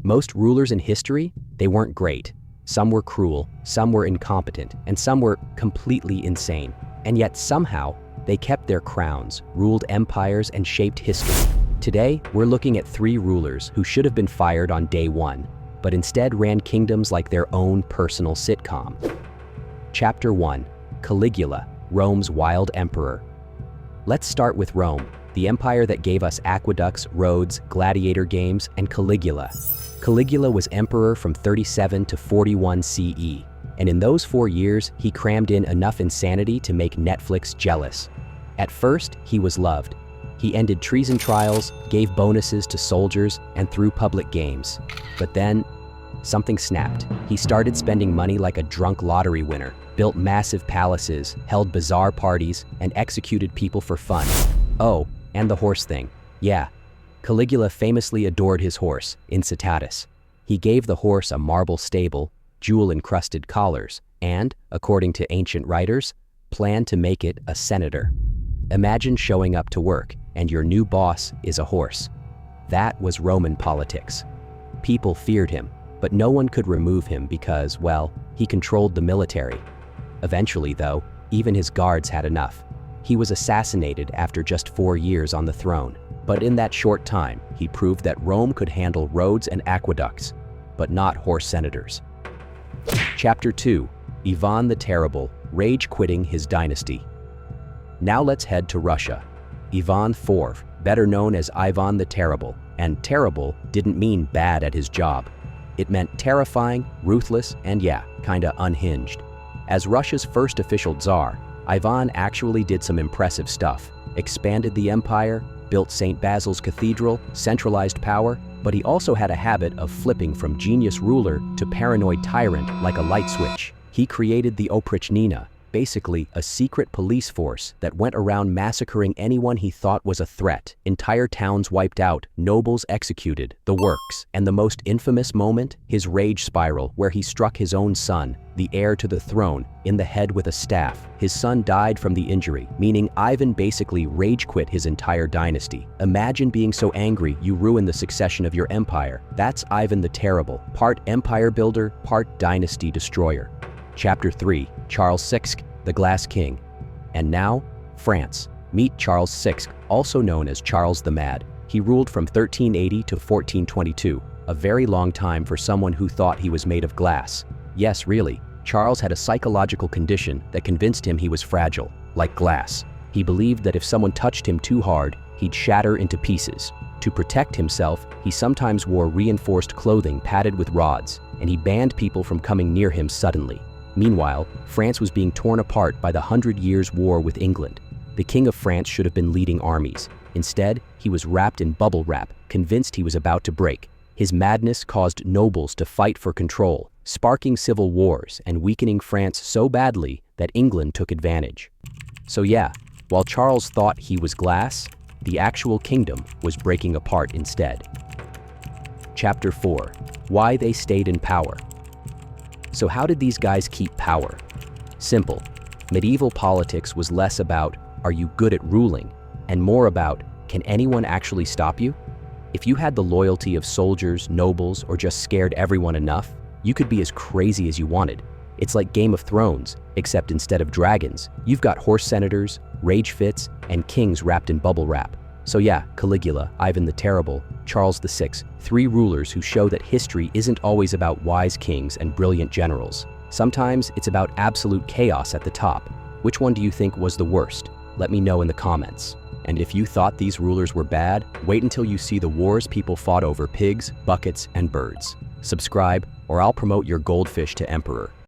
Most rulers in history, they weren't great. Some were cruel, some were incompetent, and some were completely insane. And yet somehow, they kept their crowns, ruled empires, and shaped history. Today, we're looking at 3 rulers who should have been fired on day 1, but instead ran kingdoms like their own personal sitcom. Chapter 1. Caligula, Rome's wild emperor. Let's start with Rome, the empire that gave us aqueducts, roads, gladiator games, and Caligula. Caligula was emperor from 37 to 41 CE, and in those 4 years, he crammed in enough insanity to make Netflix jealous. At first, he was loved. He ended treason trials, gave bonuses to soldiers, and threw public games. But then, something snapped. He started spending money like a drunk lottery winner, built massive palaces, held bizarre parties, and executed people for fun. Oh, and the horse thing. Yeah, Caligula famously adored his horse, Incitatus. He gave the horse a marble stable, jewel-encrusted collars, and, according to ancient writers, planned to make it a senator. Imagine showing up to work, and your new boss is a horse. That was Roman politics. People feared him, but no one could remove him because, well, he controlled the military. Eventually, though, even his guards had enough. He was assassinated after just 4 years on the throne. But in that short time, he proved that Rome could handle roads and aqueducts, but not horse senators. Chapter 2. Ivan the Terrible, rage-quitting his dynasty. Now let's head to Russia. Ivan IV, better known as Ivan the Terrible, and terrible didn't mean bad at his job. It meant terrifying, ruthless, and yeah, kinda unhinged. As Russia's first official czar, Ivan actually did some impressive stuff, expanded the empire, built St. Basil's Cathedral, centralized power, but he also had a habit of flipping from genius ruler to paranoid tyrant like a light switch. He created the Oprichnina, basically a secret police force that went around massacring anyone he thought was a threat. Entire towns wiped out, nobles executed, the works. And the most infamous moment? His rage spiral, where he struck his own son, the heir to the throne, in the head with a staff. His son died from the injury, meaning Ivan basically rage-quit his entire dynasty. Imagine being so angry you ruin the succession of your empire. That's Ivan the Terrible, part empire builder, part dynasty destroyer. Chapter 3. Charles VI, the Glass King. And now, France. Meet Charles VI, also known as Charles the Mad. He ruled from 1380 to 1422, a very long time for someone who thought he was made of glass. Yes, really, Charles had a psychological condition that convinced him he was fragile, like glass. He believed that if someone touched him too hard, he'd shatter into pieces. To protect himself, he sometimes wore reinforced clothing padded with rods, and he banned people from coming near him suddenly. Meanwhile, France was being torn apart by the 100 Years' War with England. The King of France should have been leading armies. Instead, he was wrapped in bubble wrap, convinced he was about to break. His madness caused nobles to fight for control, sparking civil wars and weakening France so badly that England took advantage. So yeah, while Charles thought he was glass, the actual kingdom was breaking apart instead. Chapter 4. Why they stayed in power. So how did these guys keep power? Simple. Medieval politics was less about, are you good at ruling, and more about, can anyone actually stop you? If you had the loyalty of soldiers, nobles, or just scared everyone enough, you could be as crazy as you wanted. It's like Game of Thrones, except instead of dragons, you've got horse senators, rage fits, and kings wrapped in bubble wrap. So yeah, Caligula, Ivan the Terrible, Charles VI, 3 rulers who show that history isn't always about wise kings and brilliant generals. Sometimes it's about absolute chaos at the top. Which one do you think was the worst? Let me know in the comments. And if you thought these rulers were bad, wait until you see the wars people fought over pigs, buckets, and birds. Subscribe, or I'll promote your goldfish to emperor.